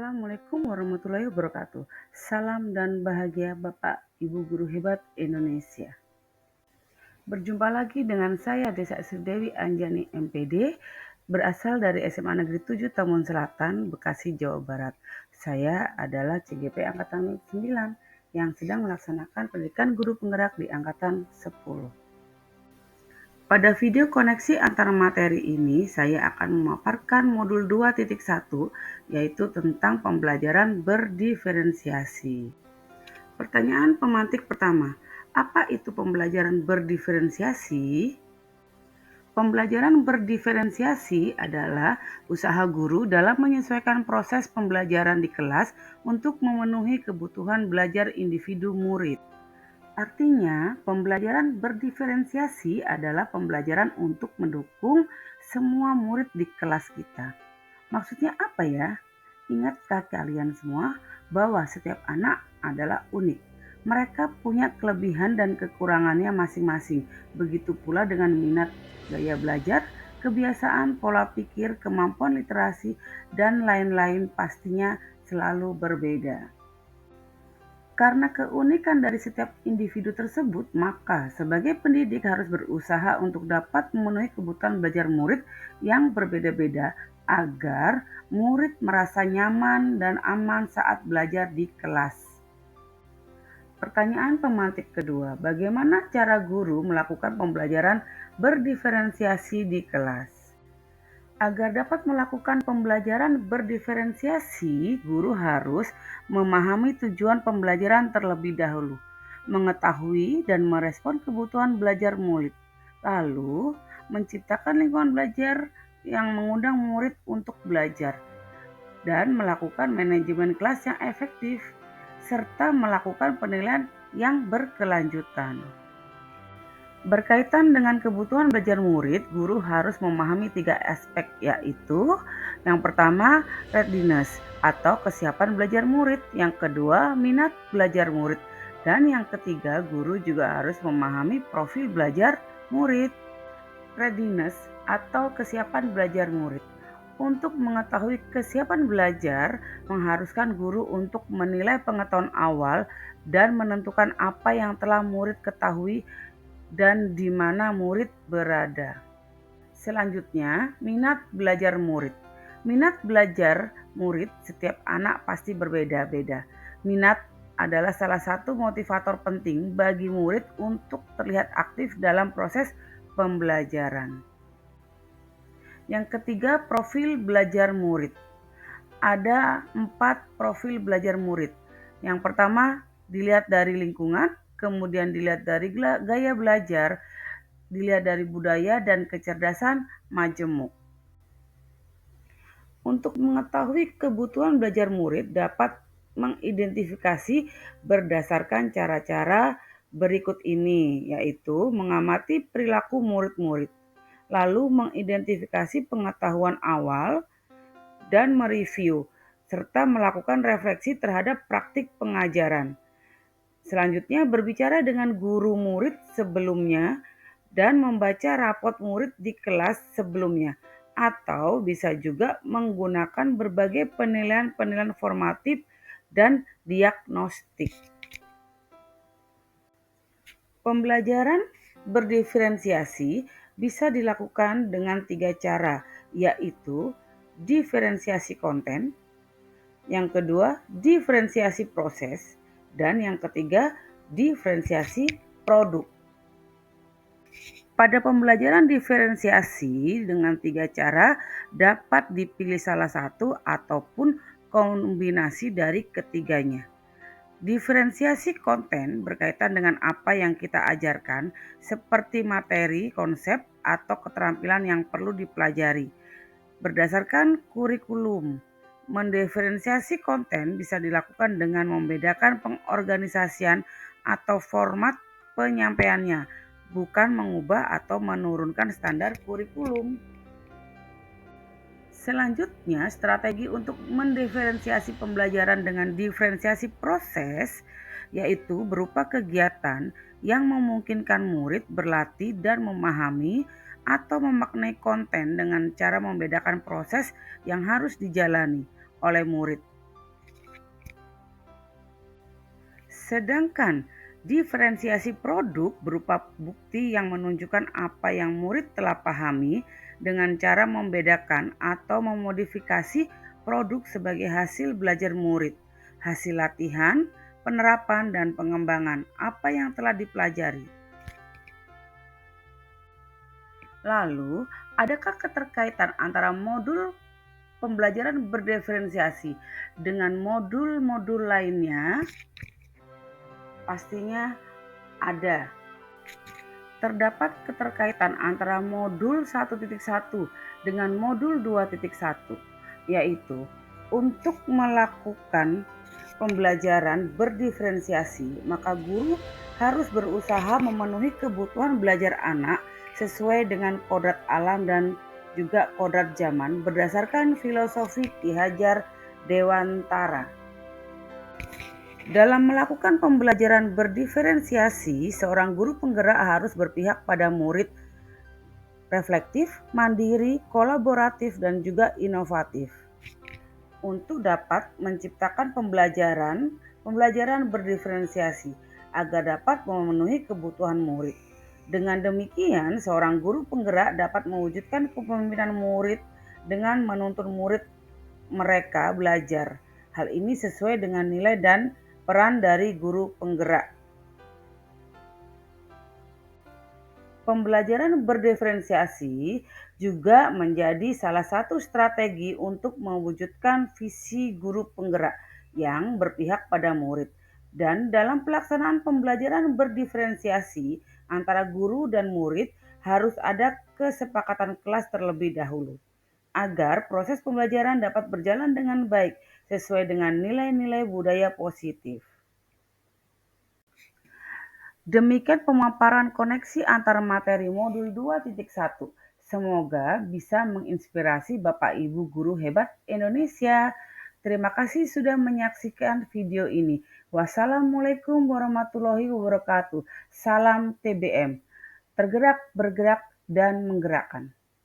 Assalamualaikum warahmatullahi wabarakatuh. Salam dan bahagia Bapak Ibu Guru Hebat Indonesia. Berjumpa lagi dengan saya Desa Sridewi Anjani MPD, berasal dari SMA Negeri 7 Tambun Selatan, Bekasi, Jawa Barat. Saya adalah CGP Angkatan 9 yang sedang melaksanakan pendidikan guru penggerak di Angkatan 10. Pada video koneksi antara materi ini, saya akan memaparkan modul 2.1, yaitu tentang pembelajaran berdiferensiasi. Pertanyaan pemantik pertama, apa itu pembelajaran berdiferensiasi? Pembelajaran berdiferensiasi adalah usaha guru dalam menyesuaikan proses pembelajaran di kelas untuk memenuhi kebutuhan belajar individu murid. Artinya, pembelajaran berdiferensiasi adalah pembelajaran untuk mendukung semua murid di kelas kita. Maksudnya apa ya? Ingatkah kalian semua bahwa setiap anak adalah unik? Mereka punya kelebihan dan kekurangannya masing-masing. Begitu pula dengan minat, gaya belajar, kebiasaan, pola pikir, kemampuan literasi, dan lain-lain pastinya selalu berbeda. Karena keunikan dari setiap individu tersebut, maka sebagai pendidik harus berusaha untuk dapat memenuhi kebutuhan belajar murid yang berbeda-beda agar murid merasa nyaman dan aman saat belajar di kelas. Pertanyaan pemantik kedua, bagaimana cara guru melakukan pembelajaran berdiferensiasi di kelas? Agar dapat melakukan pembelajaran berdiferensiasi, guru harus memahami tujuan pembelajaran terlebih dahulu, mengetahui dan merespon kebutuhan belajar murid, lalu menciptakan lingkungan belajar yang mengundang murid untuk belajar, dan melakukan manajemen kelas yang efektif, serta melakukan penilaian yang berkelanjutan. Berkaitan dengan kebutuhan belajar murid, guru harus memahami 3 aspek, yaitu yang pertama readiness atau kesiapan belajar murid, yang kedua minat belajar murid, dan yang ketiga guru juga harus memahami profil belajar murid. Readiness atau kesiapan belajar murid. Untuk mengetahui kesiapan belajar mengharuskan guru untuk menilai pengetahuan awal dan menentukan apa yang telah murid ketahui dan di mana murid berada. Selanjutnya, minat belajar murid. Minat belajar murid setiap anak pasti berbeda-beda. Minat adalah salah satu motivator penting bagi murid untuk terlihat aktif dalam proses pembelajaran. Yang ketiga, profil belajar murid. Ada 4 profil belajar murid. Yang pertama, dilihat dari lingkungan, kemudian dilihat dari gaya belajar, dilihat dari budaya dan kecerdasan majemuk. Untuk mengetahui kebutuhan belajar murid dapat mengidentifikasi berdasarkan cara-cara berikut ini, yaitu mengamati perilaku murid-murid, lalu mengidentifikasi pengetahuan awal dan mereview, serta melakukan refleksi terhadap praktik pengajaran. Selanjutnya berbicara dengan guru murid sebelumnya dan membaca rapot murid di kelas sebelumnya, atau bisa juga menggunakan berbagai penilaian-penilaian formatif dan diagnostik. Pembelajaran berdiferensiasi bisa dilakukan dengan 3 cara, yaitu diferensiasi konten, yang kedua diferensiasi proses, dan yang ketiga diferensiasi produk. Pada pembelajaran diferensiasi dengan 3 cara dapat dipilih salah satu ataupun kombinasi dari ketiganya. Diferensiasi konten berkaitan dengan apa yang kita ajarkan, seperti materi, konsep, atau keterampilan yang perlu dipelajari. Berdasarkan kurikulum, mendiferensiasi konten bisa dilakukan dengan membedakan pengorganisasian atau format penyampaiannya, bukan mengubah atau menurunkan standar kurikulum. Selanjutnya, strategi untuk mendiferensiasi pembelajaran dengan diferensiasi proses, yaitu berupa kegiatan yang memungkinkan murid berlatih dan memahami atau memaknai konten dengan cara membedakan proses yang harus dijalani oleh murid. Sedangkan diferensiasi produk berupa bukti yang menunjukkan apa yang murid telah pahami dengan cara membedakan atau memodifikasi produk sebagai hasil belajar murid, hasil latihan, penerapan, dan pengembangan apa yang telah dipelajari. Lalu, adakah keterkaitan antara modul pembelajaran berdiferensiasi dengan modul-modul lainnya? Pastinya ada. Terdapat keterkaitan antara modul 1.1 dengan modul 2.1, yaitu untuk melakukan pembelajaran berdiferensiasi, maka guru harus berusaha memenuhi kebutuhan belajar anak sesuai dengan kodrat alam dan juga kodrat zaman berdasarkan filosofi Ki Hajar Dewantara. Dalam melakukan pembelajaran berdiferensiasi, seorang guru penggerak harus berpihak pada murid reflektif, mandiri, kolaboratif, dan juga inovatif untuk dapat menciptakan pembelajaran berdiferensiasi agar dapat memenuhi kebutuhan murid. Dengan demikian, seorang guru penggerak dapat mewujudkan kepemimpinan murid dengan menuntun murid mereka belajar. Hal ini sesuai dengan nilai dan peran dari guru penggerak. Pembelajaran berdiferensiasi juga menjadi salah satu strategi untuk mewujudkan visi guru penggerak yang berpihak pada murid. Dan dalam pelaksanaan pembelajaran berdiferensiasi antara guru dan murid harus ada kesepakatan kelas terlebih dahulu agar proses pembelajaran dapat berjalan dengan baik sesuai dengan nilai-nilai budaya positif. Demikian pemaparan koneksi antara materi modul 2.1. Semoga bisa menginspirasi Bapak Ibu guru hebat Indonesia. Terima kasih sudah menyaksikan video ini. Wassalamualaikum warahmatullahi wabarakatuh. Salam TBM. Tergerak, bergerak, dan menggerakkan.